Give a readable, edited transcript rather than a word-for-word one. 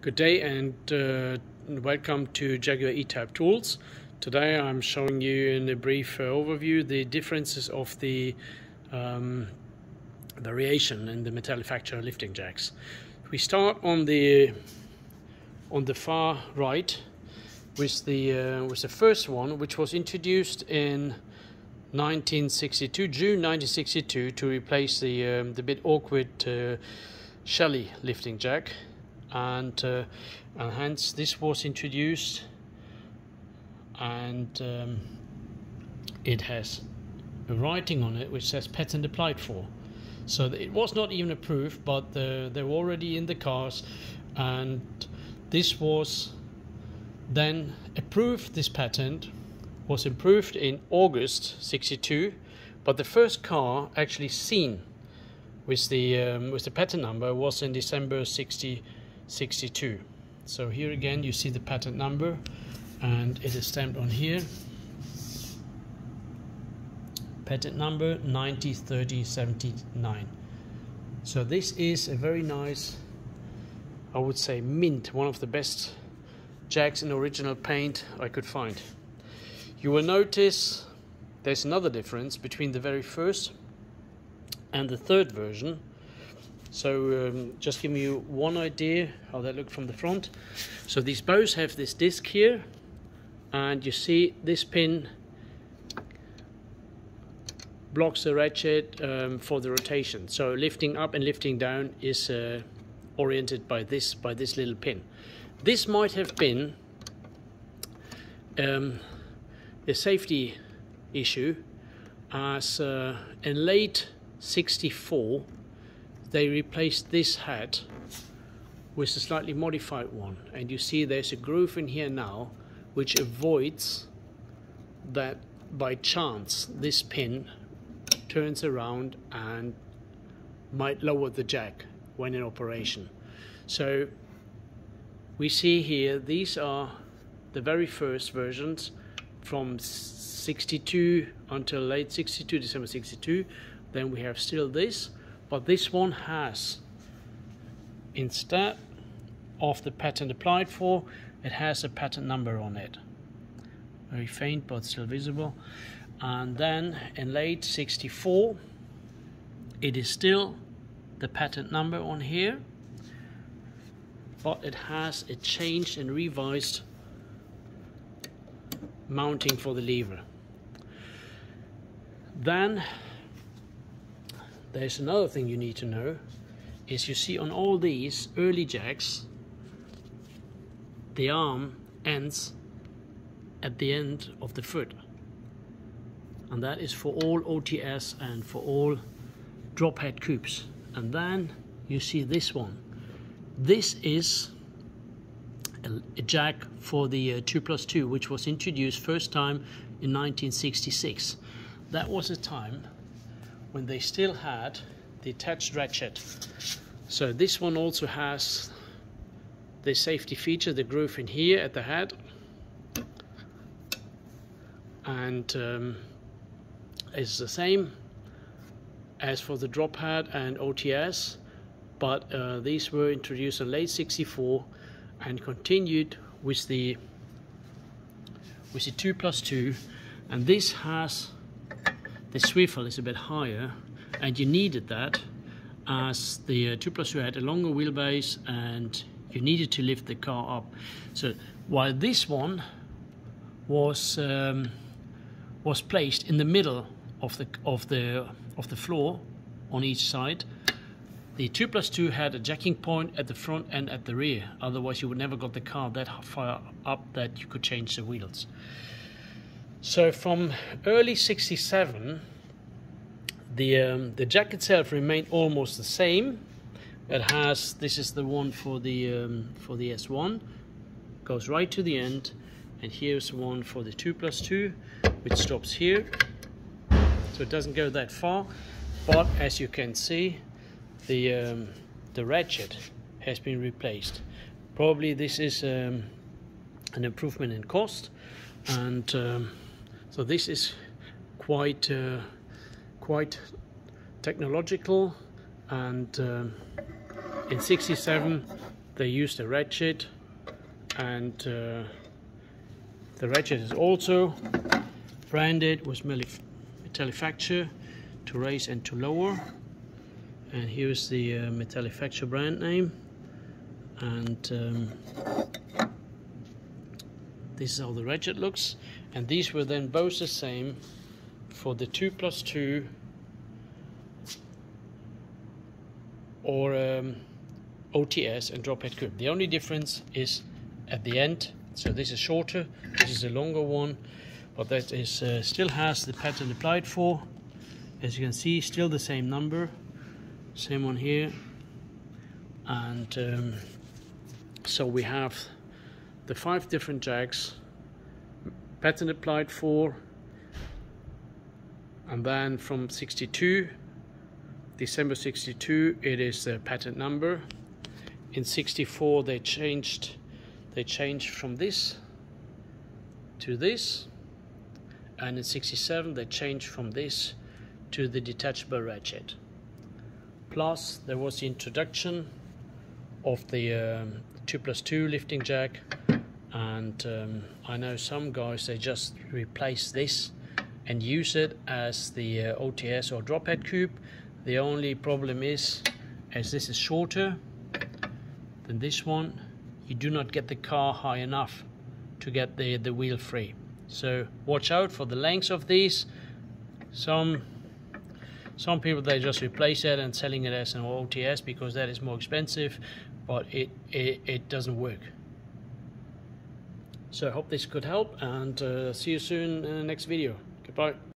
Good day and welcome to Jaguar E Type Tools. Today I'm showing you in a brief overview the differences of the variation in the Metallifacture lifting jacks. We start on the far right with the first one, which was introduced in 1962, June 1962, to replace the bit awkward Shelley lifting jack, and hence this was introduced, and it has a writing on it which says patent applied for. So it was not even approved, but they were already in the cars, and this was then approved. This patent was approved in August 62, but the first car actually seen with the patent number was in December 62. So here again you see the patent number, and it is stamped on here. Patent number 903079. So this is a very nice, I would say, mint, one of the best jacks in original paint I could find. You will notice there's another difference between the very first and the third version. So just give you one idea how that looked from the front. So these both have this disc here, and you see this pin blocks the ratchet for the rotation. So lifting up and lifting down is oriented by this little pin. This might have been a safety issue, as in late 64 they replaced this head with a slightly modified one, and you see there's a groove in here now which avoids that by chance this pin turns around and might lower the jack when in operation. So we see here these are the very first versions from 62 until late 62, December 62. Then we have still this, but this one has, instead of the patent applied for, it has a patent number on it. Very faint but still visible. And then in late 64 it is still the patent number on here, but it has a changed and revised mounting for the lever. Then there's another thing you need to know, is you see on all these early jacks the arm ends at the end of the foot, and that is for all OTS and for all drop head coupes. And then you see this one. This is a jack for the 2+2, which was introduced first time in 1966. That was a time when they still had the attached ratchet. So this one also has the safety feature, the groove in here at the head, and it's the same as for the drop head and OTS, but these were introduced in late 64 and continued with the 2+2, and this has the swivel is a bit higher, and you needed that as the 2+2 had a longer wheelbase and you needed to lift the car up. So while this one was placed in the middle of the floor on each side, the 2+2 had a jacking point at the front and at the rear. Otherwise you would never got the car that far up that you could change the wheels. So from early 67 the jack itself remained almost the same. It has, this is the one for the S1, goes right to the end, and here's one for the 2+2 which stops here, so it doesn't go that far. But as you can see, the ratchet has been replaced. Probably this is an improvement in cost, and so this is quite technological, and in 67 they used a ratchet, and the ratchet is also branded with Metallifacture to raise and to lower, and here's the Metallifacture brand name, and this is how the ratchet looks. And these were then both the same for the 2+2 or OTS and drop head coupe. The only difference is at the end. So this is shorter, this is a longer one, but that is still has the pattern applied for. As you can see, still the same number, same one here. And so we have the 5 different Jags, pattern applied for, and then from 62, December 62, it is the patent number. In 64 they changed from this to this, and in 67 they changed from this to the detachable ratchet. Plus there was the introduction of the 2+2 lifting jack, and I know some guys, they just replace this and use it as the OTS or drop head coupe. The only problem is, as this is shorter than this one, you do not get the car high enough to get the wheel free. So watch out for the lengths of these. Some people, they just replace it and selling it as an OTS because that is more expensive, but it doesn't work. So I hope this could help, and see you soon in the next video. Goodbye.